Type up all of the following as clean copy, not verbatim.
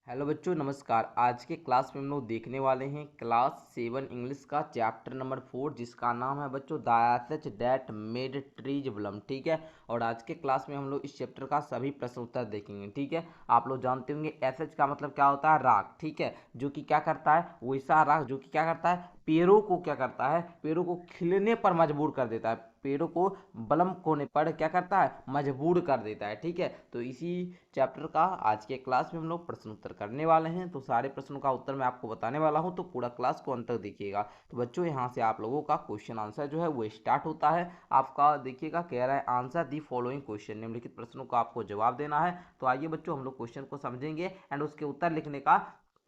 Hello बच्चों, नमस्कार। आज के क्लास में हम लोग देखने वाले हैं क्लास 7 इंग्लिश का चैप्टर नंबर 4, जिसका नाम है बच्चों the ashes that made trees bloom. ठीक है। और आज के क्लास में हम लोग इस चैप्टर का सभी प्रश्न उत्तर देखेंगे। ठीक है। आप लोग जानते होंगे एसेज का मतलब क्या होता है, राख। ठीक है। जो कि क्या करता है, वैसा राख जो कि क्या करता है, पेड़ों को क्या करता है, पेड़ों को खिलने पर मजबूर कर देता है, पेड़ों को बलम होने पर क्या करता है, मजबूर कर देता है। ठीक है। तो इसी चैप्टर का आज के क्लास में हम लोग प्रश्न उत्तर करने वाले हैं। तो सारे प्रश्नों का उत्तर मैं आपको बताने वाला हूं, तो पूरा क्लास को अंत तक देखिएगा। तो बच्चों, यहाँ से आप लोगों का क्वेश्चन आंसर जो है वो स्टार्ट होता है। आपका देखिएगा, कह रहा है आंसर दी फॉलोइंग क्वेश्चन, निम्नलिखित प्रश्नों का आपको जवाब देना है। तो आइए बच्चों, हम लोग क्वेश्चन को समझेंगे एंड उसके उत्तर लिखने का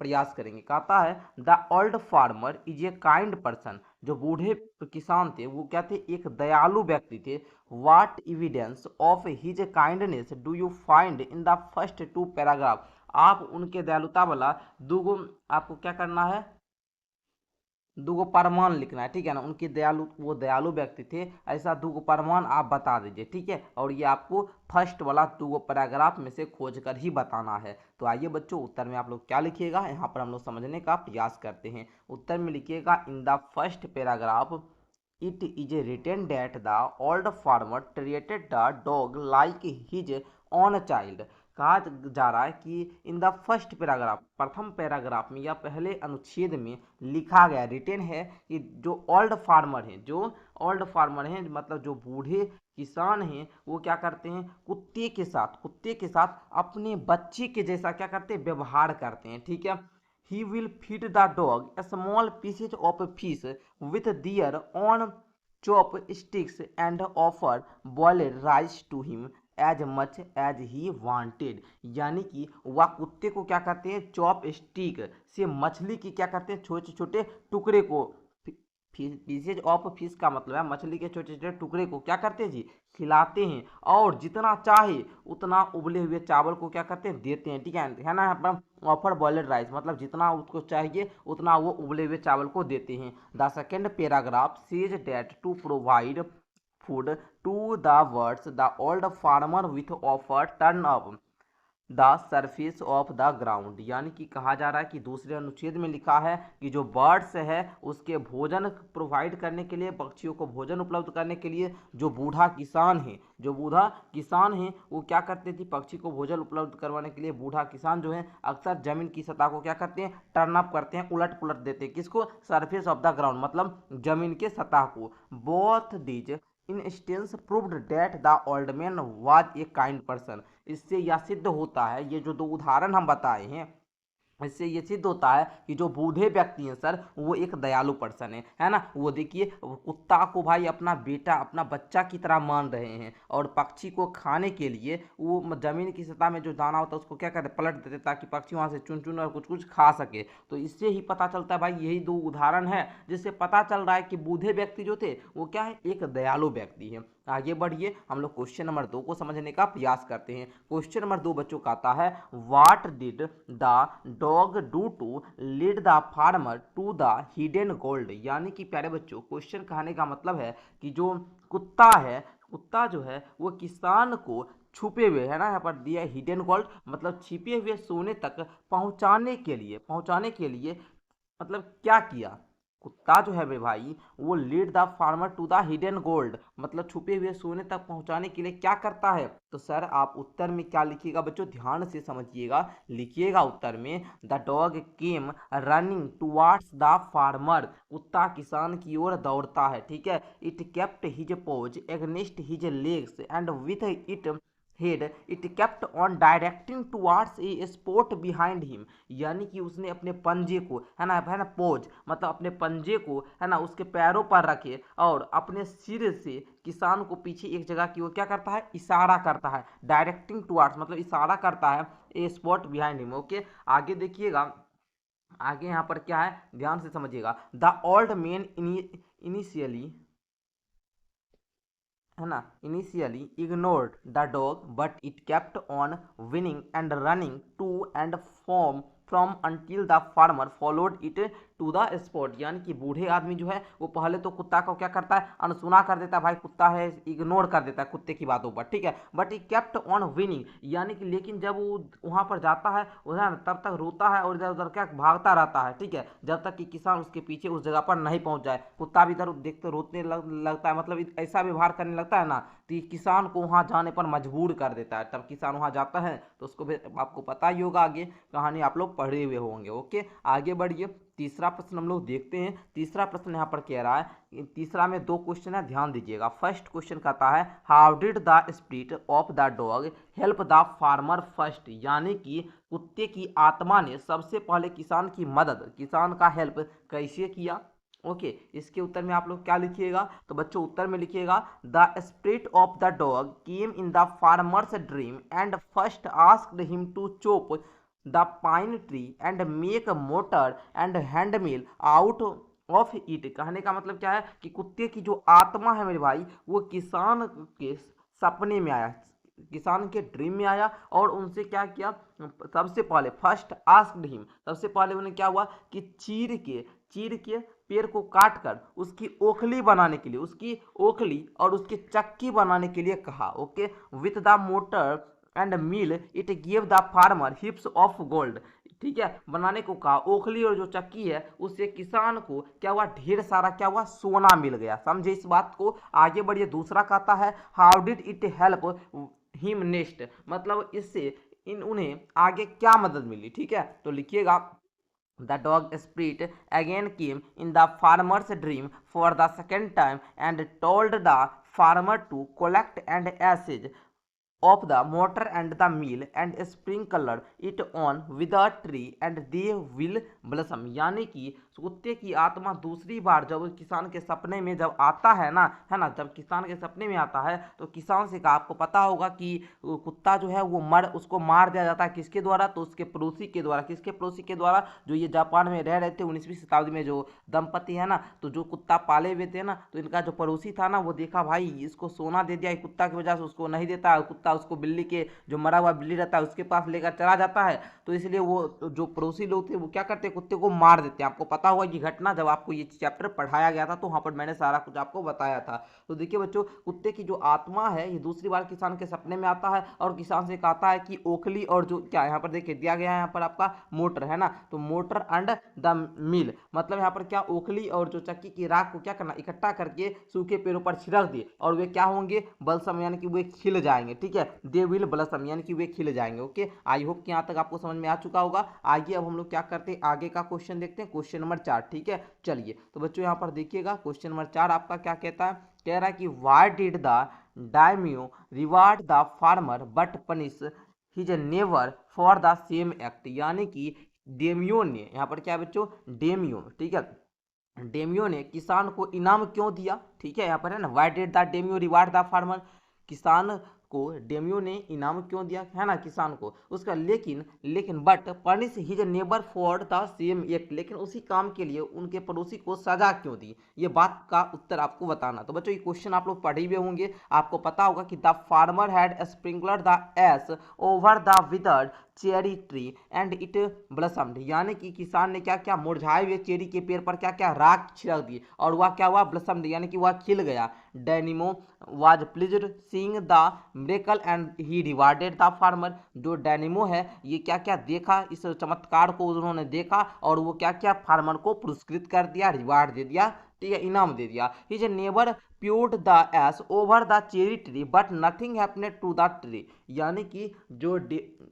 प्रयास करेंगे। कहता है the old farmer is a kind person. जो बूढ़े किसान थे वो क्या थे, एक दयालु व्यक्ति थे। What evidence of his kindness do you find in the first two paragraph. आप उनके दयालुता वाला दूगो, आपको क्या करना है, दूगो प्रमाण लिखना है। ठीक है ना। उनके दयालु, वो दयालु व्यक्ति थे, ऐसा दूगो प्रमाण आप बता दीजिए। ठीक है। और ये आपको फर्स्ट वाला दूगो पैराग्राफ में से खोज कर ही बताना है। तो आइए बच्चों, उत्तर में आप लोग क्या लिखिएगा, यहाँ पर हम लोग समझने का प्रयास करते हैं। उत्तर में लिखिएगा in the first paragraph it is written that the old farmer treated the dog like his own child. कहा जा रहा है कि इन द फर्स्ट पैराग्राफ, प्रथम पैराग्राफ में या पहले अनुच्छेद में लिखा गया, रिटेन है कि जो ओल्ड फार्मर हैं, जो ओल्ड फार्मर हैं मतलब जो बूढ़े किसान हैं, वो क्या करते हैं, कुत्ते के साथ अपने बच्चे के जैसा क्या करते हैं, व्यवहार करते हैं। ठीक है। he will feed the dog a small pieces of fish with their own chopsticks and offer boiled rice to him as much as he wanted। यानी कि वह कुत्ते को क्या करते हैं, चॉप स्टिक से मछली की क्या करते हैं, छोटे छोटे टुकड़े को, पीसेज ऑफ फिश का मतलब है मछली के छोटे छोटे टुकड़े को क्या करते हैं जी, खिलाते हैं। और जितना चाहे उतना उबले हुए चावल को क्या करते हैं, देते हैं। ठीक है ना। यहाँ पर ऑफर बॉयल्ड राइस मतलब जितना उसको चाहिए उतना वो उबले हुए चावल को देते हैं। The second paragraph says that to provide food to the birds the old farmer with offer turn up the surface of the ground. यानी कि कहा जा रहा है कि दूसरे अनुच्छेद में लिखा है कि जो बर्ड्स है उसके भोजन प्रोवाइड करने के लिए, पक्षियों को भोजन उपलब्ध करने के लिए जो बूढ़ा किसान है, जो बूढ़ा किसान है वो क्या करते थे, पक्षी को भोजन उपलब्ध करवाने के लिए बूढ़ा किसान जो है अक्सर जमीन की सतह को क्या करते हैं, टर्न अप करते हैं, उलट पुलट देते हैं। किसको, सरफेस ऑफ द ग्राउंड मतलब जमीन के सतह को। Both these instance proved that the old man was a kind person. इससे यह सिद्ध होता है, ये जो दो उदाहरण हम बताए हैं, इससे ये सिद्ध होता है कि जो बूढ़े व्यक्ति हैं सर, वो एक दयालु पर्सन है ना। वो देखिए, कुत्ता को भाई अपना बेटा, अपना बच्चा की तरह मान रहे हैं, और पक्षी को खाने के लिए वो जमीन की सतह में जो दाना होता है उसको क्या करते, पलट देते ताकि पक्षी वहां से चुन चुन और कुछ कुछ खा सके। तो इससे ही पता चलता है भाई, यही दो उदाहरण है जिससे पता चल रहा है कि बूढ़े व्यक्ति जो थे वो क्या है, एक दयालु व्यक्ति है। आगे बढ़िए, हम लोग क्वेश्चन नंबर 2 को समझने का प्रयास करते हैं। क्वेश्चन नंबर 2 बच्चों का आता है what did the dog do to lead the farmer to the hidden gold. यानी कि प्यारे बच्चों, क्वेश्चन कहने का मतलब है कि जो कुत्ता है, कुत्ता जो है वो किसान को छुपे हुए, है ना, यहाँ पर दिया हिडन गोल्ड मतलब छिपे हुए सोने तक पहुंचाने के लिए मतलब क्या किया। कुत्ता जो है बे भाई, वो lead the farmer to the hidden gold मतलब छुपे हुए सोने तक पहुंचाने के लिए क्या करता है। तो सर आप उत्तर में क्या लिखिएगा बच्चों, ध्यान से समझिएगा। लिखिएगा उत्तर में the dog came running towards the farmer. कुत्ता किसान की ओर दौड़ता है। ठीक है। It kept his paws against his legs and with it head it kept on directing towards a spot behind him. यानी कि उसने अपने पंजे को, है ना, पोज मतलब अपने पंजे को, है ना, उसके पैरों पर रखे और अपने सिर से किसान को पीछे एक जगह की ओर क्या करता है, इशारा करता है। डायरेक्टिंग टुवार्ड्स मतलब इशारा करता है ए स्पॉट बिहाइंड हिम। ओके, आगे देखिएगा, आगे यहाँ पर क्या है, ध्यान से समझिएगा। द ओल्ड मैन इनिशियली, है ना, initially ignored the dog but it kept on whining and running to and from until the farmer followed it to the spot, यानी कि बूढ़े आदमी जो है वो पहले तो कुत्ता को क्या करता है, अनसुना कर देता है, भाई कुत्ता है, इग्नोर कर देता है कुत्ते की बातों पर, ठीक है। But he kept on winning, यानी कि लेकिन जब वो वहां पर जाता है उधर तब तक रोता है और इधर उधर क्या भागता रहता है, ठीक है, जब तक कि किसान उसके पीछे उस जगह पर नहीं पहुंच जाए। कुत्ता भी इधर देखते रोने लगता है, मतलब ऐसा व्यवहार करने लगता है ना, तो ये किसान को वहां जाने पर मजबूर कर देता है। तब किसान वहां जाता है तो उसको भी आपको पता ही होगा, आगे कहानी आप लोग पढ़े हुए होंगे। ओके, आगे बढ़िए। तीसरा प्रश्न हम लोग देखते हैं। तीसरा प्रश्न यहाँ पर कह रहा है, तीसरा में दो क्वेश्चन है, ध्यान दीजिएगा। फर्स्ट क्वेश्चन कहता है how did the spirit of the dog help the farmer first, यानी कि कुत्ते की आत्मा ने सबसे पहले किसान की मदद, किसान का हेल्प कैसे किया। ओके, इसके उत्तर में आप लोग क्या लिखिएगा, तो बच्चों उत्तर में लिखिएगा the spirit of the dog came in the farmer's dream and first asked him to chop the pine tree and make mortar and hand mill out of it. कहने का मतलब क्या है कि कुत्ते की जो आत्मा है मेरे भाई, वो किसान के सपने में आया, किसान के ड्रीम में आया और उनसे क्या किया, सबसे पहले फर्स्ट आस्क्ड हिम, सबसे पहले उन्हें क्या हुआ कि चीर के पेड़ को काट कर उसकी ओखली बनाने के लिए, उसकी ओखली और उसकी चक्की बनाने के लिए कहा। Okay, with the motor and mill it give the farmer हिप्स of gold, ठीक है, बनाने को कहा। ओखली और जो चक्की है उससे किसान को क्या हुआ, ढेर सारा क्या हुआ, सोना मिल गया। समझे इस बात को। आगे बढ़िए, दूसरा कहता है how did it help him next, मतलब इससे उन्हें आगे क्या मदद मिली, ठीक है। तो लिखिएगा The dog spirit again came in the farmer's dream for the second time and told the farmer to collect and ashes of the mortar and the mill and sprinkle it on with a tree and they will blossom, यानी कि कुत्ते की आत्मा दूसरी बार जब किसान के सपने में जब आता है ना, है ना, जब किसान के सपने में आता है तो किसान से कहा, आपको पता होगा कि कुत्ता जो है वो उसको मार दिया जाता है, किसके द्वारा, तो उसके पड़ोसी के द्वारा। किसके पड़ोसी के द्वारा, जो ये जापान में रह रहे थे 19वीं शताब्दी में जो दंपति है ना, तो जो कुत्ता पाले हुए थे ना, तो इनका जो पड़ोसी था ना, वो देखा भाई इसको सोना दे दिया कुत्ता की वजह से, उसको नहीं देता है, कुत्ता उसको बिल्ली के, जो मरा हुआ बिल्ली रहता है उसके पास लेकर चला जाता है, तो इसलिए वो जो पड़ोसी लोग थे वो क्या करते, कुत्ते को मार देते हैं। आपको पता होगा ये घटना, जब आपको ये चैप्टर पढ़ाया गया था तो वहां पर मैंने सारा कुछ आपको बताया था। तो देखिए बच्चों, कुत्ते की जो आत्मा है ये दूसरी बार किसान के सपने में आता है और किसान से कहता है कि ओखली और जो क्या यहाँ पर देखिए दिया गया है, यहाँ पर आपका मोटर है ना, तो मोटर एंड द मिल, मतलब यहाँ पर क्या, ओखली और जो चक्की की राख को क्या करना, इकट्ठा करके सूखे पेड़ों पर छिड़क दिए और वे क्या होंगे, बलसम, यानी कि वे खिल जाएंगे, ठीक है, दे विल ब्लसम, यानी कि वे खिल जाएंगे। ओके, आई होप कि यहाँ तक आपको समझ में आ चुका होगा। आइए अब हम लोग क्या करते हैं, आगे का क्वेश्चन देखते हैं, क्वेश्चन नंबर 4, ठीक है। चलिए तो बच्चों यहाँ पर देखिएगा, क्वेश्चन नंबर 4 आपका क्या कहता है, कह रहा है कि why did the daimyo reward the farmer but punish his neighbour for the same act, यानी कि डेमियो ने, यहाँ पर क्या है बच्चों, डेमियो, ठीक है, डेमियो ने किसान को इनाम क्यों दिया, ठीक है, यहाँ पर है ना, why did the daimyo reward the farmer, किसान को डेमियो ने इनाम क्यों दिया, है ना, किसान को उसका, लेकिन but punish his neighbour for the same act, लेकिन उसी काम के लिए उनके पड़ोसी को सजा क्यों दी, ये बात का उत्तर आपको बताना। तो बच्चों ये क्वेश्चन आप लोग पढ़े हुए होंगे, आपको पता होगा कि the farmer had sprinkler the ash over the withered cherry tree and it blossomed, यानी कि किसान ने क्या क्या, मुरझाए हुए चेरी के पेड़ पर क्या क्या राख छिड़क दी और वह क्या हुआ, ब्लसम्ड, यानी कि वह खिल गया। Daimyo was pleased seeing the miracle and he rewarded the farmer, जो डैनिमो है ये क्या क्या देखा, इस चमत्कार को उन्होंने देखा और वो क्या क्या फार्मर को पुरस्कृत कर दिया, रिवार्ड दे दिया, ठीक है, इनाम दे दिया। His neighbour poured the ash over the cherry tree but nothing happened to the tree, यानी कि जो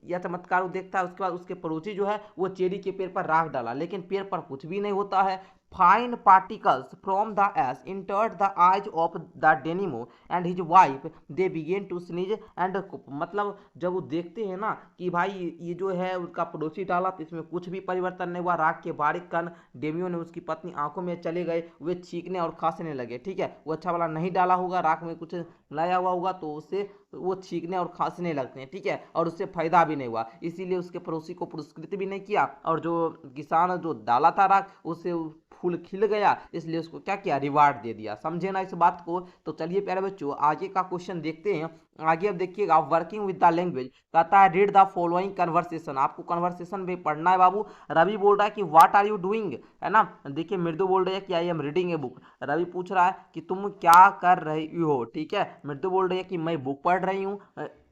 यह चमत्कार वो देखता है उसके बाद उसके पड़ोसी जो है वो चेरी के पेड़ पर राख डाला, लेकिन पेड़ पर कुछ भी नहीं होता है। Fine particles from the ash entered the eyes of the daimyo and his wife they began to sneeze and, मतलब जब वो देखते हैं ना कि भाई ये जो है उनका पड़ोसी डाला तो इसमें कुछ भी परिवर्तन नहीं हुआ, राख के बारीक कण डेमियो ने उसकी पत्नी आंखों में चले गए, वे छींकने और खांसने लगे, ठीक है, वो अच्छा वाला नहीं डाला होगा, राख में कुछ लाया हुआ होगा तो उससे वो छींकने और खांसने लगते हैं, ठीक है, और उससे फायदा भी नहीं हुआ, इसीलिए उसके पड़ोसी को पुरस्कृत भी नहीं किया और जो किसान जो डाला था राख उससे फूल खिल गया, इसलिए उसको क्या किया, रिवार्ड दे दिया। समझे ना इस बात को। तो चलिए प्यारे बच्चों आगे का क्वेश्चन देखते हैं। आगे अब देखिएगा, वर्किंग विद द लैंग्वेज कहता है रीड द फॉलोइंग कन्वर्सेशन, आपको कन्वर्सेशन भी पढ़ना है बाबू। रवि बोल रहा है कि व्हाट आर यू डूइंग, है ना। देखिए मृदु बोल रही है कि I am reading a book. Ravi पूछ रहा है कि तुम क्या कर रही हो, ठीक है। मृदु बोल रही है कि मैं बुक पढ़ रही हूँ।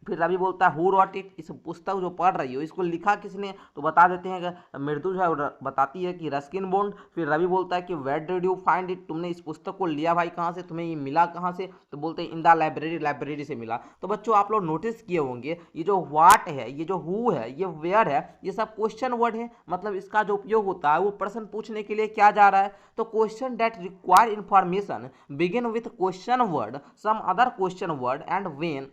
फिर रवि बोलता है हु रॉट इट, इस पुस्तक जो पढ़ रही हो इसको लिखा किसने, तो बता देते हैं कि मृदु जो है बताती है कि रस्किन बॉन्ड। फिर रवि बोलता है कि where did you find it, तुमने इस पुस्तक को लिया भाई कहाँ से, तुम्हें ये मिला कहाँ से, तो बोलते हैं इन द लाइब्रेरी, लाइब्रेरी से मिला। तो बच्चों आप लोग नोटिस किए होंगे ये जो व्हाट है, ये जो हु है, ये वेयर है, ये सब क्वेश्चन वर्ड है। मतलब इसका जो उपयोग होता है वो प्रश्न पूछने के लिए क्या जा रहा है, तो question that require information begin with question word some other question word and when,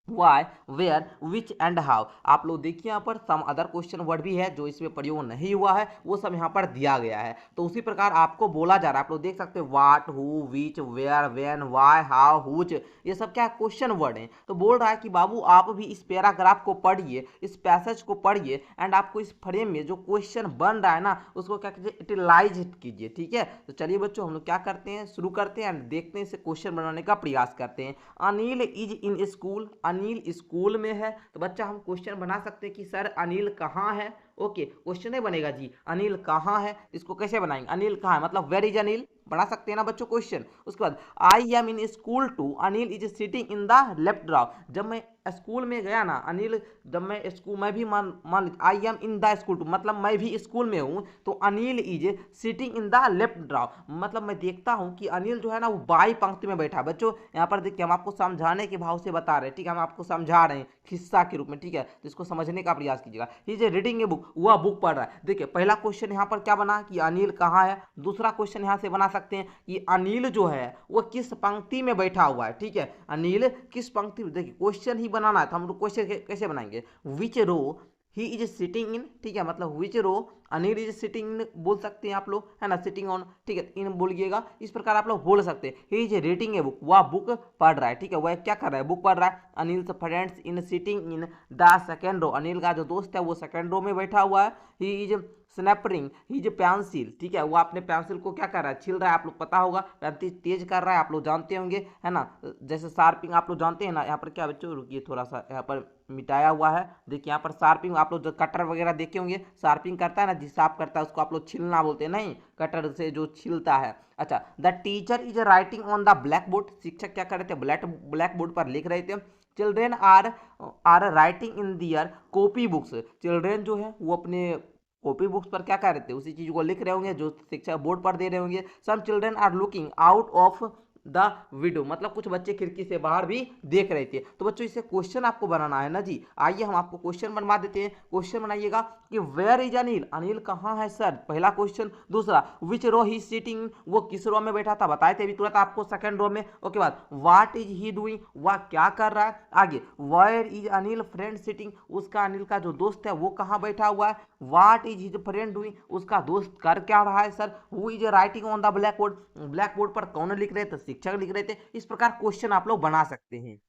why, where, which and how. आप लोग देखिए यहाँ पर सम अदर क्वेश्चन वर्ड भी है जो इसमें प्रयोग नहीं हुआ है, वो सब यहाँ पर दिया गया है। तो उसी प्रकार आपको बोला जा रहा है, आप लोग देख सकते हैं what, who, which, where, when, why, how, whose, ये सब क्या क्वेश्चन वर्ड हैं। तो बोल रहा है कि बाबू आप भी इस पैराग्राफ को पढ़िए, इस पैसेज को पढ़िए, एंड आपको इस फ्रेम में जो क्वेश्चन बन रहा है ना उसको क्या कीजिए, इटलाइज कीजिए, ठीक है। तो चलिए बच्चों हम लोग क्या करते हैं, शुरू करते हैं एंड देखते हैं, इसे क्वेश्चन बनाने का प्रयास करते हैं। Anil is in school, Anil school में है। तो बच्चा हम क्वेश्चन बना सकते हैं कि सर अनिल कहाँ है। ओके, क्वेश्चन नहीं बनेगा जी, अनिल कहाँ है, इसको कैसे बनाएंगे, अनिल कहाँ है मतलब वेयर इज अनिल, बना सकते हैं ना बच्चों क्वेश्चन। उसके बाद I am in school too, Anil is sitting in the left draw. जब मैं स्कूल में गया ना अनिल, जब मैं स्कूल, मैं भी मान I am in the school too मतलब मैं भी स्कूल में हूँ, तो Anil is sitting in the left draw मतलब मैं देखता हूँ कि अनिल जो है ना वो बाई पंक्ति में बैठा है। बच्चों यहाँ पर देखिए हम आपको समझाने के भाव से बता रहे हैं, ठीक है, हम आपको समझा रहे हैं खिस्सा के रूप में, ठीक है। तो इसको समझने का प्रयास कीजिएगा। He is reading a book, वह बुक पढ़ रहा है। देखिए पहला क्वेश्चन यहाँ पर क्या बना कि अनिल कहाँ है। दूसरा क्वेश्चन यहाँ से बना सकते हैं कि अनिल जो है वो किस पंक्ति में बैठा हुआ है, ठीक है, अनिल किस पंक्ति में। देखिए क्वेश्चन ही बनाना है तो हम लोग क्वेश्चन कैसे बनाएंगे, विच रो ही इज सिटिंग इन, ठीक है, मतलब विच रो अनिल इज सिटिंग इन बोल सकते हैं आप लोग, है ना, सिटिंग ऑन, ठीक है, इन बोलिएगा। इस प्रकार आप लोग बोल सकते हैं he is reading a book, वह बुक पढ़ रहा है, ठीक है, वह क्या कर रहा है, बुक पढ़ रहा है। Anil friends in sitting in the second row, Anil का जो दोस्त है वो सेकेंड रो में बैठा हुआ है। He is sharpening, he is pencil, ठीक है, वो अपने पेंसिल को क्या कर रहा है, छील रहा है, आप लोग पता होगा, तेज कर रहा है, आप लोग जानते होंगे, है ना। जैसे शार्पिंग आप लोग जानते हैं ना, यहाँ पर क्या बच्चों रुकिए थोड़ा सा, यहाँ पर मिटाया हुआ है, देखिए यहाँ पर शार्पिंग आप लोग जो कटर वगैरह देखे होंगे, शार्पिंग करता है ना, जिस साफ करता है उसको आप लोग छीलना बोलते हैं, नहीं, कटर से जो छीलता है। अच्छा, the teacher is writing on the black board, शिक्षक क्या कर रहे थे, ब्लैक बोर्ड पर लिख रहे थे। Children are writing in their copy books, children जो है वो अपने कॉपी बुक्स पर क्या कर रहे थे, उसी चीज को लिख रहे होंगे जो शिक्षक बोर्ड पर दे रहे होंगे। Some children are looking out of the window, मतलब कुछ बच्चे खिड़की से बाहर भी देख रहे थे। तो बच्चों इसे क्वेश्चन आपको बनाना है ना जी, आइए हम आपको क्वेश्चन बनवा देते हैं। क्वेश्चन बनाइएगा कि वेयर इज अनिल, अनिल कहाँ है सर, पहला क्वेश्चन। दूसरा विच रो ही सिटिंग, वो किस रो में बैठा था, बताए थे अभी तुरंत आपको, सेकंड रो में। ओके बाद व्हाट इज ही डूइंग, वह क्या कर रहा है। आगे where is Anil friend sitting, उसका अनिल का जो दोस्त है वो कहाँ बैठा हुआ है। What is his friend doing, उसका दोस्त कर क्या रहा है sir. Who is writing on the black board, black board पर कौन लिख रहे थे, शिक्षक लिख रहे थे। इस प्रकार क्वेश्चन आप लोग बना सकते हैं,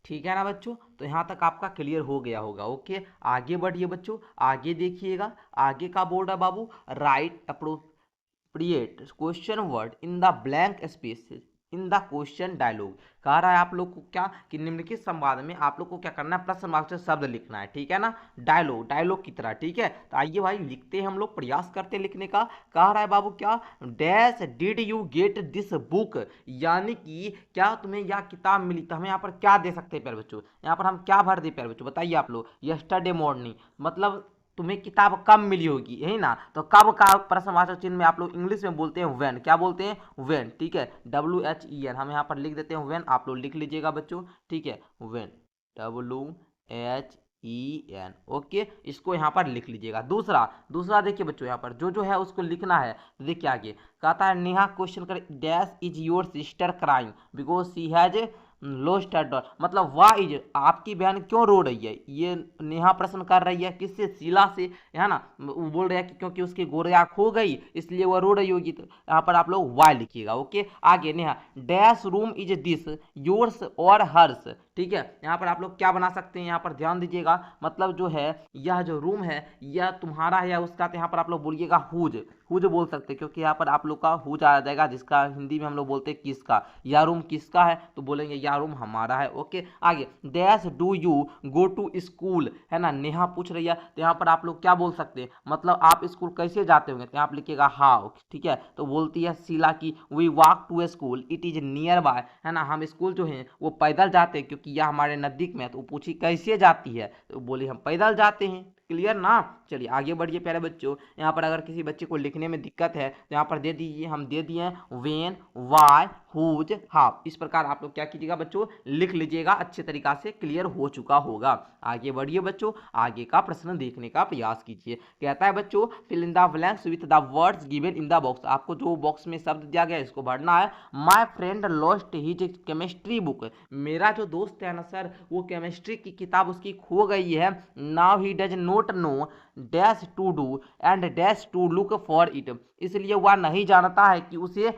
ठीक है ना बच्चों। तो यहाँ तक आपका क्लियर हो गया होगा। ओके, आगे बढ़िए बच्चों, आगे देखिएगा, आगे का बोर्ड है बाबू, write appropriate question word in the blank space in the question dialogue. कह रहा है आप लोग को क्या कि निम्नलिखित संवाद में आप लोग को क्या करना है, प्रश्नवाचक शब्द लिखना है, ठीक है ना, डायलॉग की तरह, ठीक है। तो आइए भाई लिखते हैं हम लोग, प्रयास करते हैं लिखने का। कह रहा है बाबू क्या, dash did you get this book, यानी कि क्या तुम्हें यह किताब मिली। तो हमें यहाँ पर क्या दे सकते हैं प्यारे बच्चों, यहाँ पर हम क्या भर दे प्यारे बच्चों, बताइए आप लोग। यस्टरडे मॉर्निंग मतलब तुम्हें किताब कब मिली होगी, यही ना। तो कब का प्रश्नवाचक चिन्ह में आप लोग इंग्लिश में बोलते हैं व्हेन, क्या बोलते हैं, व्हेन, ठीक है, WHEN हम यहाँ पर लिख देते हैं व्हेन, आप लोग लिख लीजिएगा बच्चों, ठीक है, व्हेन, WHEN। ओके, इसको यहाँ पर लिख लीजिएगा। दूसरा देखिए बच्चों, यहाँ पर जो है उसको लिखना है। देखिए आगे कहता है नेहा क्वेश्चन कर dash is your sister crying because she has lost her daughter, मतलब वाह इज आपकी बहन क्यों रो रही है, ये नेहा प्रश्न कर रही है किससे, शीला से, है ना। वो बोल रहे हैं कि क्योंकि उसकी गोरिया खो गई इसलिए वो रो रही होगी। तो यहाँ पर आप लोग वाई लिखिएगा। ओके, आगे Neha dash room is this yours और हर्स, ठीक है। यहाँ पर आप लोग क्या बना सकते हैं, यहाँ पर ध्यान दीजिएगा, मतलब जो है यह जो रूम है यह तुम्हारा है या उसका, तो यहाँ पर आप लोग बोलिएगा हुज, हुज बोल सकते हैं, क्योंकि यहाँ पर आप लोग का हुज आ जाएगा, जिसका हिंदी में हम लोग बोलते हैं किसका, यह रूम किसका है, तो बोलेंगे यह रूम हमारा है। ओके, आगे dash do you go to school, है ना, नेहा पूछ रही है, तो यहाँ पर आप लोग क्या बोल सकते हैं, मतलब आप स्कूल कैसे जाते होंगे, तो यहाँ पर लिखिएगा हाउ, ठीक है। तो बोलती है शीला की we walk to school it is nearby, है ना, हम स्कूल जो है वो पैदल जाते हैं क्योंकि यह हमारे नजदीक में है। तो पूछी कैसे जाती है, तो बोली हम पैदल जाते हैं। क्लियर ना। चलिए आगे बढ़िए प्यारे बच्चों। यहाँ पर अगर किसी बच्चे को लिखने में दिक्कत है तो यहाँ पर दे दीजिए, हम दे दिए वेन, वाई, हुज, हाउ। इस प्रकार आप लोग क्या कीजिएगा बच्चों, लिख लीजिएगा, अच्छे तरीका से क्लियर हो चुका होगा। आगे बढ़िए बच्चों, आगे का प्रश्न देखने का प्रयास कीजिए। कहता है बच्चों fill in the blanks with the words given in the box. आपको जो बॉक्स में शब्द दिया गया है इसको भरना है। My friend lost his chemistry book, मेरा जो दोस्त है ना सर, वो केमिस्ट्री की किताब उसकी खो गई है। Now he does not know dash to do and dash to look for it, इसलिए वह नहीं जानता है कि उसे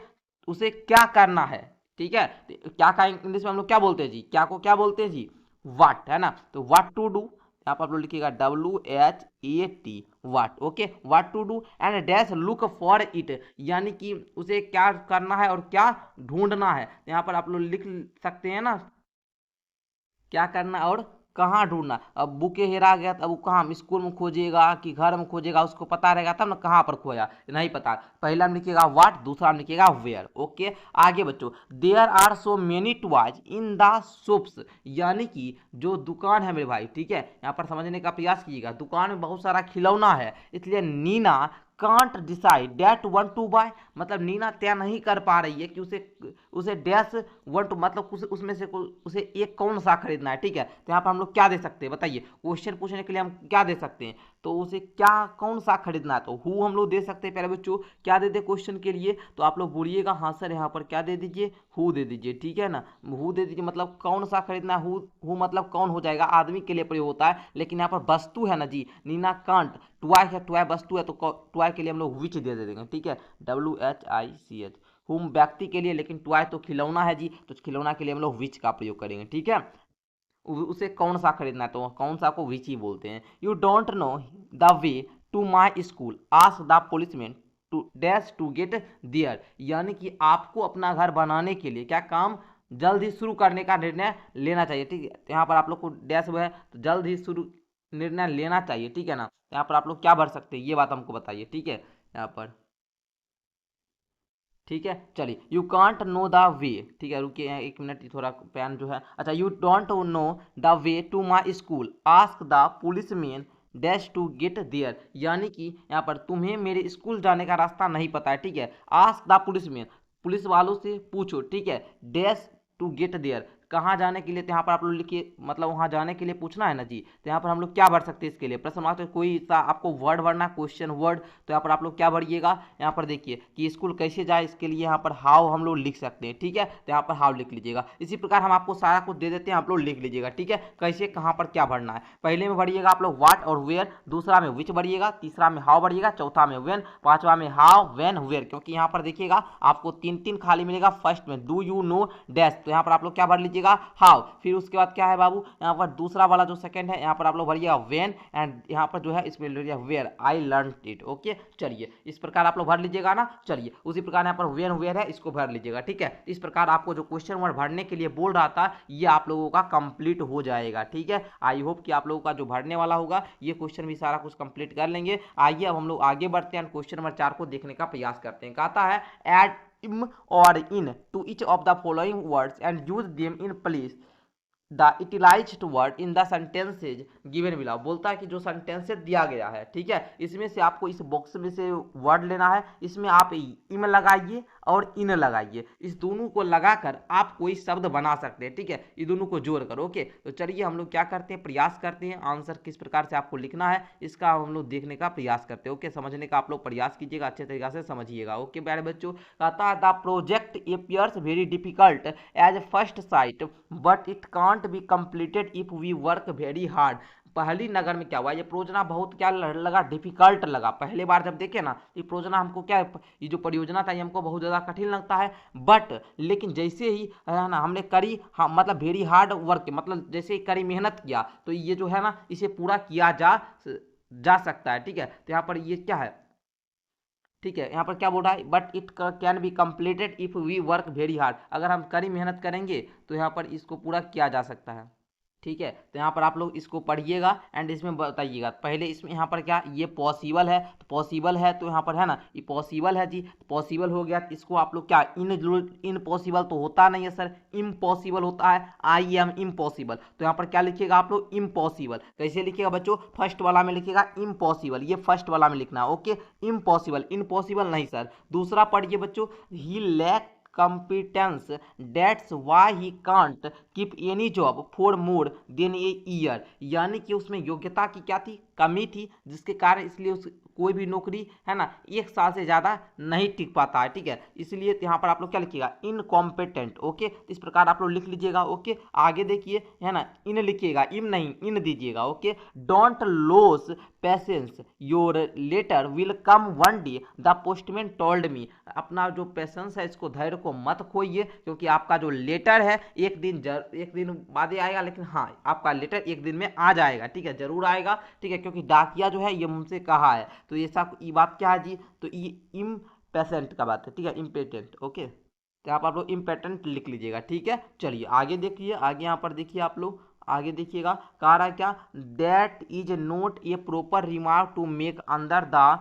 उसे क्या करना है। ठीक है, तो क्या का इंग्लिश में हम लोग क्या बोलते हैं जी, क्या को क्या बोलते हैं जी, वाट, है ना। तो वाट टू डू, यहाँ पर आप लोग लिखिएगा WHAT, what. Okay, what to do and dash look for it, यानी कि उसे क्या करना है और क्या ढूंढना है। यहाँ पर आप लोग लिख सकते हैं ना, क्या करना और कहाँ ढूंढना। अब बुके हेरा गया तो अब वो कहाँ, स्कूल में खोजेगा कि घर में खोजेगा, उसको पता रहेगा तब ना कहाँ पर खोया, नहीं पता। पहला में लिखिएगा व्हाट, दूसरा में लिखिएगा वेयर। ओके, आगे बच्चों there are so many toys in the shops, यानी कि जो दुकान है मेरे भाई, ठीक है, यहाँ पर समझने का प्रयास कीजिएगा। दुकान में बहुत सारा खिलौना है, इसलिए Neena can't decide that one to buy, मतलब नीना तय नहीं कर पा रही है कि उसे उसे डैश वन टू, मतलब उसमें से उसे एक कौन सा खरीदना है। ठीक है, तो यहाँ पर हम लोग क्या दे सकते हैं बताइए, क्वेश्चन पूछने के लिए हम क्या दे सकते हैं, तो उसे क्या कौन सा खरीदना है, तो हु हम लोग दे सकते हैं। प्यारे बच्चों क्या दे दे क्वेश्चन के लिए, तो आप लोग बोलिएगा हाँ सर यहाँ पर क्या दे दीजिए, हु दे दीजिए। ठीक है ना, हु दे दीजिए, मतलब कौन सा खरीदना है, हु मतलब कौन हो जाएगा, आदमी के लिए प्रयोग होता है, लेकिन यहाँ पर वस्तु है ना जी, नीना कांट, टॉय है, टॉय वस्तु है, तो टॉय के लिए हम लोग विच दे देंगे। ठीक है, WHICH, हुम व्यक्ति के लिए, लेकिन टॉय तो खिलौना है जी, तो खिलौना के लिए हम लोग विच का प्रयोग करेंगे। ठीक है, उसे कौन सा खरीदना है, तो कौन सा को विच ही बोलते हैं। You don't know the way to my school ask the policeman to dash to get there, यानी कि आपको अपना घर बनाने के लिए क्या काम जल्द ही शुरू करने का निर्णय लेना चाहिए। ठीक है, तो यहाँ पर आप लोग को डैश है तो जल्द ही शुरू निर्णय लेना चाहिए। ठीक है ना, यहाँ पर आप लोग क्या भर सकते हैं ये बात हमको बताइए। ठीक है, यहाँ पर ठीक है, चलिए यू कांट नो द वे, ठीक है, रुकिए यहाँ 1 मिनट, थोड़ा पेन जो है, अच्छा, you don't know the way to my school ask the policeman dash to get there, यानी कि यहाँ पर तुम्हें मेरे स्कूल जाने का रास्ता नहीं पता है। ठीक है, ask the police man, police वालों से पूछो। ठीक है, डैश टू गेट देयर, कहाँ जाने के लिए, तो यहाँ पर आप लोग लिखिए, मतलब वहाँ जाने के लिए पूछना है ना जी, तो यहाँ पर हम लोग क्या भर सकते हैं इसके लिए, प्रश्न मार्क, कोई सा आपको वर्ड भरना, क्वेश्चन वर्ड, तो यहाँ पर आप लोग क्या भरिएगा, यहाँ पर देखिए कि स्कूल कैसे जाए, इसके लिए यहाँ पर हाउ हम लोग लिख सकते हैं। ठीक है, तो यहाँ पर हाउ लिख लीजिएगा। इसी प्रकार हम आपको सारा कुछ दे देते हैं, आप लोग लिख लीजिएगा। ठीक है, कैसे कहाँ पर क्या भरना है, पहले में भरिएगा आप लोग व्हाट और वेयर, दूसरा में विच भरिएगा, तीसरा में हाउ भरिएगा, चौथा में व्हेन, पांचवा में हाउ, व्हेन, वेयर, क्योंकि यहाँ पर देखिएगा आपको 3 खाली मिलेगा। फर्स्ट में डू यू नो डैश, तो यहाँ पर आप लोग क्या भर लीजिएगा, हाउ। फिर उसके बाद क्या है बाबू, यहाँ पर दूसरा वाला जो सेकंड है, यहाँ पर आप लोग भरिएगा व्हेन, एंड यहाँ पर जो है इसमें लिखिएगा where, I learn it. Okay, चलिए इस प्रकार आप लोग भर लीजिएगा ना। चलिए उसी प्रकार यहाँ पर व्हेन वेयर है, इसको भर लीजिएगा। ठीक है, इस प्रकार आपको जो क्वेश्चन वर्ड भरने के लिए बोल रहा था ये आप लोगों का कंप्लीट हो जाएगा। ठीक है, आई होप कि आप लोगों का जो भरने वाला होगा ये क्वेश्चन भी सारा कुछ कंप्लीट कर लेंगे। आइए अब हम लोग आगे बढ़ते हैं, क्वेश्चन नंबर 4 को देखने का प्रयास करते हैं। कहता है add im or in to each of the following words and use them in place the italicised word in the sentences given below, बोलता है कि जो सेंटेंसेज दिया गया है, ठीक है, इसमें से आपको इस बॉक्स में से वर्ड लेना है, इसमें आप इम लगाइए और इन लगाइए, इस दोनों को लगाकर आप कोई शब्द बना सकते हैं। ठीक है, ये दोनों को जोड़ कर। ओके, तो चलिए हम लोग क्या करते हैं, प्रयास करते हैं, आंसर किस प्रकार से आपको लिखना है इसका हम लोग देखने का प्रयास करते हैं। ओके, समझने का आप लोग प्रयास कीजिएगा, अच्छे तरीके से समझिएगा। ओके प्यारे बच्चों, कहता है the project appears very difficult as first sight but it can't be completed if we work very hard. पहली नगर में क्या हुआ, ये प्रोजना बहुत क्या लगा, डिफिकल्ट लगा। पहले बार जब देखे ना ये प्रोजना हमको क्या, ये जो परियोजना था ये हमको बहुत ज़्यादा कठिन लगता है, बट लेकिन जैसे ही है ना हमने करी, हाँ मतलब वेरी हार्ड वर्क, मतलब जैसे ही करी मेहनत किया तो ये जो है ना इसे पूरा किया जा सकता है। ठीक है, तो यहाँ पर ये क्या है, ठीक है, यहाँ पर क्या बोल रहा है, but it can be completed if we work very hard, अगर हम कड़ी मेहनत करेंगे तो यहाँ पर इसको पूरा किया जा सकता है। ठीक है, तो यहाँ पर आप लोग इसको पढ़िएगा एंड इसमें बताइएगा। पहले इसमें यहाँ पर क्या, ये पॉसिबल है, तो पॉसिबल है तो यहाँ पर है ना, ये पॉसिबल है जी, पॉसिबल हो गया, तो इसको आप लोग क्या, इम्पॉसिबल तो होता नहीं है सर, इम्पॉसिबल होता है, आई एम इम्पॉसिबल, तो यहाँ पर क्या लिखिएगा आप लोग, इम्पॉसिबल। कैसे लिखिएगा बच्चों, फर्स्ट वाला में लिखिएगा इम्पॉसिबल, ये फर्स्ट वाला में लिखना है, ओके, इम्पॉसिबल, इम्पॉसिबल नहीं सर। दूसरा पढ़िए बच्चों, ही lack competence, that's why he can't keep any job for more than a year, यानी कि उसमें योग्यता की क्या थी, कमी थी, जिसके कारण इसलिए उस कोई भी नौकरी है ना 1 साल से ज़्यादा नहीं टिक पाता है। ठीक है, इसलिए यहाँ पर आप लोग क्या लिखिएगा, इनकॉम्पिटेंट, ओके, इस प्रकार आप लोग लिख लीजिएगा। ओके, आगे देखिए है ना, इन लिखिएगा, इम नहीं इन दीजिएगा। Okay, don't lose patience, your letter will come one day, the postman told me, अपना जो पेशेंस है इसको, धैर्य को मत खोइए, क्योंकि आपका जो लेटर है एक दिन बाद ही आएगा, लेकिन हाँ आपका लेटर एक दिन में आ जाएगा। ठीक है, जरूर आएगा। ठीक है, क्योंकि डाकिया जो है ये मुझसे कहा है, तो ये बात क्या है जी, तो ये इम्पेशेंट का बात है। ठीक है, इम्पेटेंट, ओके, तो आप लोग इम्पेटेंट लिख लीजिएगा। ठीक है, चलिए आगे देखिए, आगे यहाँ पर देखिए आप लोग, आगे देखिएगा, कह रहा है क्या, that is not a proper remark to make under the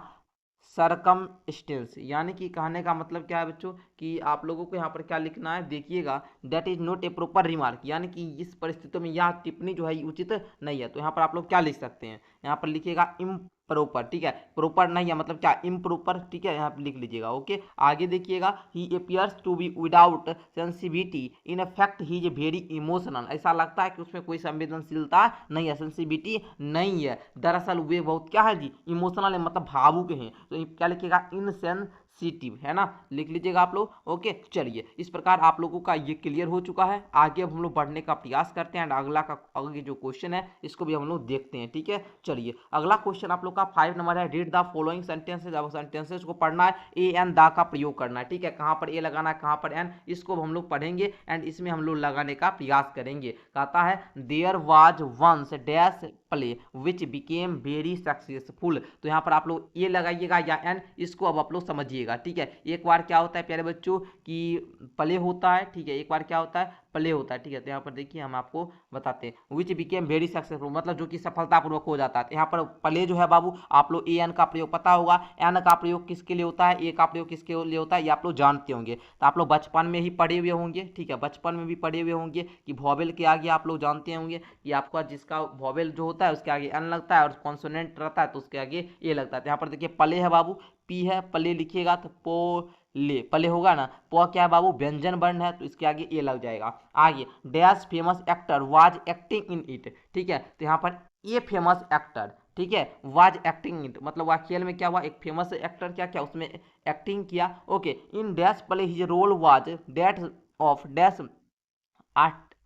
circumstance, यानी कि कहने का मतलब क्या है बच्चों, कि आप लोगों को यहाँ पर क्या लिखना है, देखिएगा, that is not a proper remark, यानी कि इस परिस्थितियों में यह टिप्पणी जो है उचित नहीं है। तो यहाँ पर आप लोग क्या लिख सकते हैं, यहाँ पर लिखिएगा इम्प्रॉपर। ठीक है, प्रॉपर नहीं है मतलब क्या, इम्प्रॉपर। ठीक है, यहाँ पर लिख लीजिएगा। ओके, आगे देखिएगा, he appears to be without sensibility, in fact he is very emotional, ऐसा लगता है कि उसमें कोई संवेदनशीलता नहीं है, सेंसिबिलिटी नहीं है, दरअसल वे बहुत क्या है जी, इमोशनल है, मतलब भावुक हैं। तो क्या लिखिएगा, इनसेंसिटिव, है ना, लिख लीजिएगा आप लोग। ओके, चलिए, इस प्रकार आप लोगों का ये क्लियर हो चुका है। आगे अब हम लोग बढ़ने का प्रयास करते हैं, अगला का आगे जो क्वेश्चन है इसको भी हम लोग देखते हैं। ठीक है, चलिए, अगला क्वेश्चन आप लोग का 5 नंबर है, रीड द फॉलोइंग सेंटेंसेज, अब सेंटेंसेज को पढ़ना है, ए एन दा का प्रयोग करना है। ठीक है, कहाँ पर ए लगाना है, कहाँ पर एन, इसको हम लोग पढ़ेंगे एंड इसमें हम लोग लगाने का प्रयास करेंगे। कहता है, there was once dash play which became very successful, तो यहाँ पर आप लोग ए लगाइएगा या एन, इसको अब आप लोग समझिएगा। ठीक है, एक बार क्या होता है प्यारे बच्चों कि प्ले होता है। ठीक है, एक बार क्या होता है, प्ले होता है। ठीक है, तो यहाँ पर देखिए हम आपको बताते हैं, विच बिकेम वेरी सक्सेसफुल, मतलब जो कि सफलतापूर्वक हो जाता है। यहाँ पर प्ले जो है बाबू, आप लोग ए एन का प्रयोग पता होगा, एन का प्रयोग किसके लिए होता है, ए का प्रयोग किसके लिए होता है, ये आप लोग जानते होंगे, तो आप लोग बचपन में ही पढ़े हुए होंगे। ठीक है, बचपन में भी पढ़े हुए होंगे कि वॉवेल के आगे आप लोग जानते होंगे कि आपका जिसका वॉवेल जो होता है उसके आगे एन लगता है, और कॉन्सोनेंट रहता है तो उसके आगे ए लगता है। तो यहाँ पर देखिए प्ले है बाबू, पी है, प्ले लिखिएगा तो पो ले, प्ले होगा ना, पो क्या है बाबू, व्यंजन वर्ण है, तो इसके आगे ए लग जाएगा। आगे, dash famous actor was acting in it. ठीक है, तो यहाँ पर ए फेमस एक्टर, ठीक है, वाज एक्टिंग इट, मतलब वह खेल में क्या हुआ, एक फेमस एक्टर क्या क्या उसमें एक्टिंग किया। Okay, in dash play his role was that of dash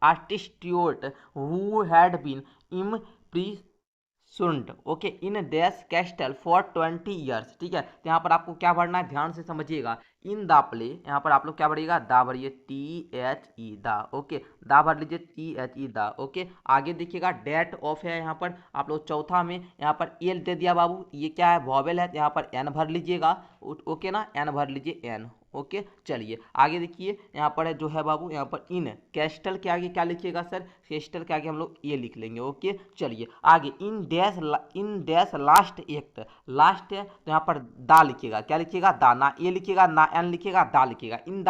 artist who had been imprisoned, okay, in dash castle for 20 years. ठीक है, तो यहाँ पर आपको क्या भरना है, ध्यान से समझिएगा, इन दा प्ले, यहाँ पर आप लोग क्या भरिएगा, दा भरिए, THE दा, ओके, दा भर लीजिए, THE दा। ओके, आगे देखिएगा, डेट ऑफ है, यहाँ पर आप लोग चौथा में यहाँ पर एल दे दिया बाबू, ये क्या है, वॉवेल है, तो यहाँ पर एन भर लीजिएगा। ओके ना, एन भर लीजिए, एन। ओके, चलिए आगे देखिए, यहाँ पर है जो है बाबू, यहाँ पर इन कैस्टल के आगे क्या लिखिएगा सर, कैस्टल के आगे हम लोग ये लिख लेंगे। ओके, चलिए आगे, in dash last act, last है तो यहाँ पर दा लिखिएगा, क्या लिखिएगा, दा, ना ये लिखिएगा ना एन लिखिएगा, दा लिखिएगा, in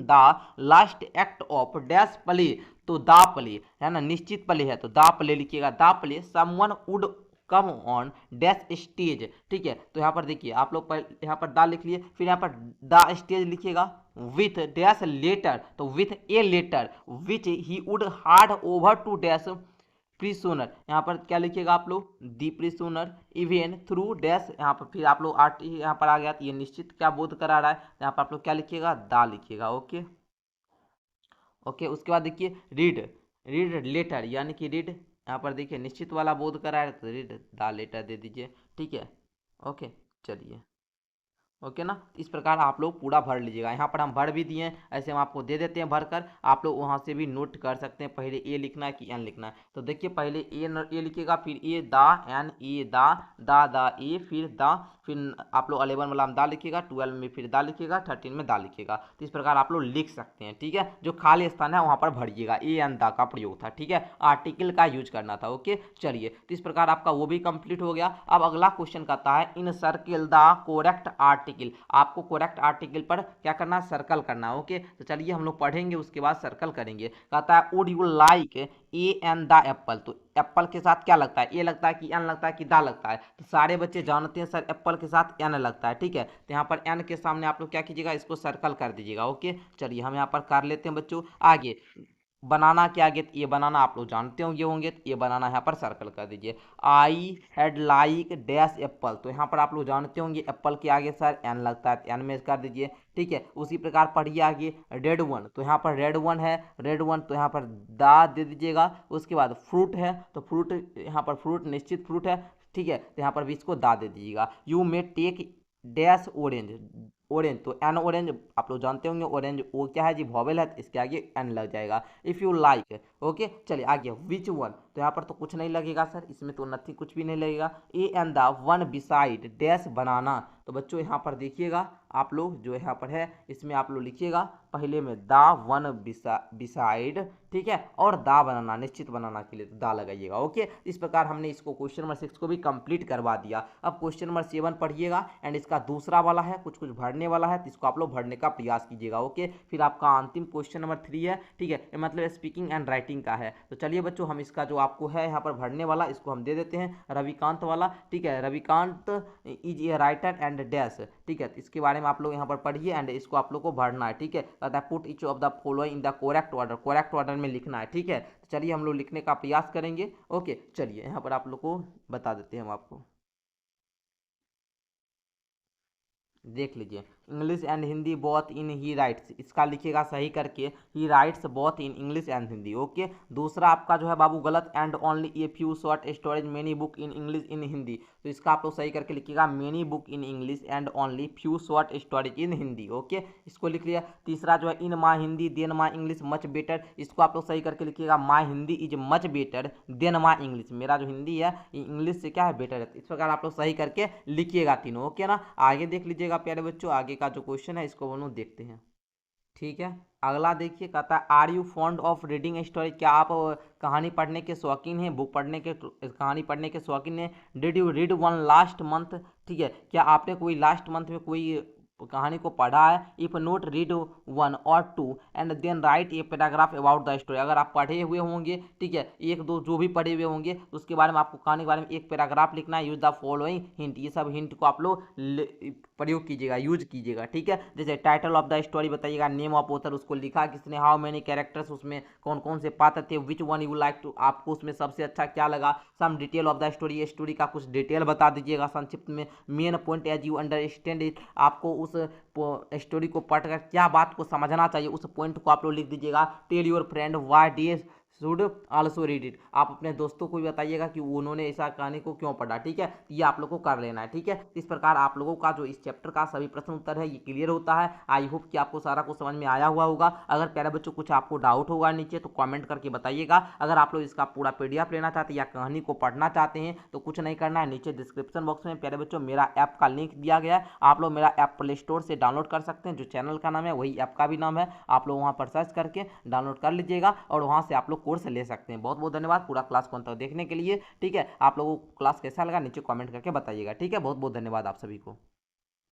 the last act of dash play, तो दा प्ले है ना, निश्चित प्ले है तो दा प्ले लिखिएगा, दा play someone would come on dash stage. ठीक है, तो यहाँ पर देखिए आप लोग यहाँ पर दा लिख लिए, फिर यहाँ पर द स्टेज लिखिएगा विथ डैश लेटर, तो with a letter which he would hand over to dash prisoner, यहाँ पर क्या लिखिएगा आप लोग, the prisoner even through dash, यहाँ पर फिर आप लोग आर्ट यहाँ पर आ गया, तो ये निश्चित क्या बोध करा रहा है, यहाँ पर आप लोग क्या लिखिएगा, दा लिखिएगा। ओके, ओके, उसके बाद देखिए, रीड लेटर, यानी कि रीड, यहाँ पर देखिए निश्चित वाला बोध करा है तो रीड द लेटर दे दीजिए। ठीक है, ओके, चलिए ओके ना। इस प्रकार आप लोग पूरा भर लीजिएगा। यहाँ पर हम भर भी दिए हैं, ऐसे हम आपको दे देते हैं भर कर, आप लोग वहाँ से भी नोट कर सकते हैं पहले ए लिखना है कि एन लिखना है। तो देखिए पहले ए लिखिएगा, फिर ए दा एन ए दा ए, फिर दा, फिर आप लोग 11 वाला में दा लिखिएगा, 12 में फिर दा लिखिएगा, 13 में दा लिखिएगा। तो इस प्रकार आप लोग लिख सकते हैं, ठीक है। जो खाली स्थान है वहाँ पर भरिएगा, ए एन दा का प्रयोग था, ठीक है, आर्टिकल का यूज करना था। ओके चलिए, तो इस प्रकार आपका वो भी कंप्लीट हो गया। अब अगला क्वेश्चन कहता है इन सर्किल द कोरेक्ट आर्टिकल। आपको कोरेक्ट आर्टिकल पर क्या करना है, सर्कल करना है। ओके तो चलिए हम लोग पढ़ेंगे, उसके बाद सर्कल करेंगे। कहता है would you like a an the apple. तो एप्पल के साथ क्या लगता है, ए लगता है कि एन लगता है कि दा लगता है। तो सारे बच्चे जानते हैं सर एप्पल के साथ एन लगता है, ठीक है। तो यहाँ पर एन के सामने आप लोग क्या कीजिएगा, इसको सर्कल कर दीजिएगा। ओके चलिए हम यहाँ पर कर लेते हैं बच्चों। आगे बनाना के आगे ये बनाना आप लोग जानते होंगे, तो ये बनाना यहाँ पर सर्कल कर दीजिए। I had like dash Apple. तो यहाँ पर आप लोग जानते होंगे एप्पल के आगे सर एन लगता है, एन में कर दीजिए, ठीक है। उसी प्रकार पढ़िए आगे रेड वन। तो यहाँ पर रेड वन है, रेड वन, तो यहाँ पर दा दे दीजिएगा। उसके बाद फ्रूट है, तो फ्रूट यहाँ पर फ्रूट निश्चित फ्रूट है, ठीक है, तो यहाँ पर भी इसको दा दे दीजिएगा। You may take dash orange. Orange तो एन ऑरेंज आप लोग जानते होंगे, ऑरेंज वो क्या है जी, वॉवेल है, तो इसके आगे एन लग जाएगा। If you like. ओके चलिए आगे विच वन। तो यहाँ पर तो कुछ नहीं लगेगा सर, इसमें तो नथिंग कुछ भी नहीं लगेगा। A an the one beside dash बनाना। तो बच्चों यहाँ पर देखिएगा आप लोग, जो यहाँ पर है इसमें आप लोग लिखिएगा पहले में दा वन बिसाइड, ठीक है, और दा बनाना, निश्चित बनाना के लिए तो दा लगाइएगा। ओके इस प्रकार हमने इसको क्वेश्चन नंबर 6 को भी कंप्लीट करवा दिया। अब क्वेश्चन नंबर 7 पढ़िएगा, एंड इसका दूसरा वाला है, कुछ कुछ भरने वाला है, तो इसको आप लोग भरने का प्रयास कीजिएगा। ओके फिर आपका अंतिम क्वेश्चन नंबर 3 है, ठीक है, ये मतलब स्पीकिंग एंड राइटिंग का है। तो चलिए बच्चों हम इसका जो आपको है यहाँ पर भरने वाला, इसको हम दे देते हैं रविकांत वाला, ठीक है। Ravikant is a writer and dash, ठीक है, इसके बारे में आप लोग यहाँ पर पढ़िए एंड इसको आप लोग को भरना है, ठीक है। कहता है put each of the following in the correct order, correct order में लिखना है, ठीक है। तो चलिए हम लोग लिखने का प्रयास करेंगे। ओके चलिए यहाँ पर आप लोग को बता देते हैं हम आपको, देख लीजिए। English and Hindi both in he rights, इसका लिखिएगा सही करके, ही rights both in English and Hindi. Okay दूसरा आपका जो है बाबू गलत, and only a few short stories many book in English in Hindi. तो इसका आप लोग सही करके लिखिएगा many book in English and only few short stories in Hindi. Okay इसको लिख लिया। तीसरा जो है इन माई Hindi then my English much better, इसको आप लोग सही करके लिखिएगा my Hindi is much better than my English, मेरा जो हिंदी है इंग्लिश से क्या है बेटर है। इस प्रकार आप लोग सही करके लिखिएगा तीनों। ओके ना आगे देख लीजिएगा प्यारे बच्चों, आगे का जो क्वेश्चन है इसको हम लोग देखते हैं, ठीक है। अगला देखिए कहता है are you fond of reading story. क्या आप कहानी पढ़ने के शौकीन हैं, बुक पढ़ने के, कहानी पढ़ने के शौकीन हैं। Did you read one last month, ठीक है, क्या आपने कोई लास्ट मंथ में कोई कहानी को पढ़ा है। If not read one or two and then write a paragraph about the story. अगर आप पढ़े हुए होंगे, ठीक है, एक दो जो भी पढ़े हुए होंगे उसके बारे में आपको कहानी के बारे में एक पैराग्राफ लिखना है। यूज द फॉलोइंग हिंट, ये सब हिंट को आप लोग प्रयोग कीजिएगा, यूज कीजिएगा, ठीक है। जैसे टाइटल ऑफ द स्टोरी बताइएगा, नेम ऑफ ऑथर उसको लिखा किसने, हाउ मेनी कैरेक्टर्स उसमें कौन कौन से पात्र थे, which one you like to, आपको उसमें सबसे अच्छा क्या लगा। Some detail of the story, story का कुछ डिटेल बता दीजिएगा संक्षिप्त में। Main point as you understand it, आपको उस स्टोरी को पढ़कर क्या बात को समझना चाहिए उस पॉइंट को आप लोग लिख दीजिएगा। Tell your friend why they should also read it, आप अपने दोस्तों को भी बताइएगा कि उन्होंने ऐसा कहानी को क्यों पढ़ा, ठीक है। ये आप लोगों को कर लेना है, ठीक है। इस प्रकार आप लोगों का जो इस चैप्टर का सभी प्रश्न उत्तर है ये क्लियर होता है। आई होप कि आपको सारा कुछ समझ में आया हुआ होगा। अगर प्यारे बच्चों कुछ आपको डाउट होगा नीचे तो कमेंट करके बताइएगा। अगर आप लोग इसका पूरा PDF लेना चाहते हैं या कहानी को पढ़ना चाहते हैं तो कुछ नहीं करना है, नीचे डिस्क्रिप्शन बॉक्स में प्यारे बच्चों मेरा ऐप का लिंक दिया गया है। आप लोग मेरा ऐप प्ले स्टोर से डाउनलोड कर सकते हैं, जो चैनल का नाम है वही ऐप का भी नाम है। आप लोग वहाँ पर सर्च करके डाउनलोड कर लीजिएगा और वहाँ से आप लोग कोर्स ले सकते हैं। बहुत बहुत धन्यवाद पूरा क्लास को अंत तक देखने के लिए, ठीक है। आप लोगों को क्लास कैसा लगा नीचे कमेंट करके बताइएगा, ठीक है। बहुत बहुत धन्यवाद आप सभी को।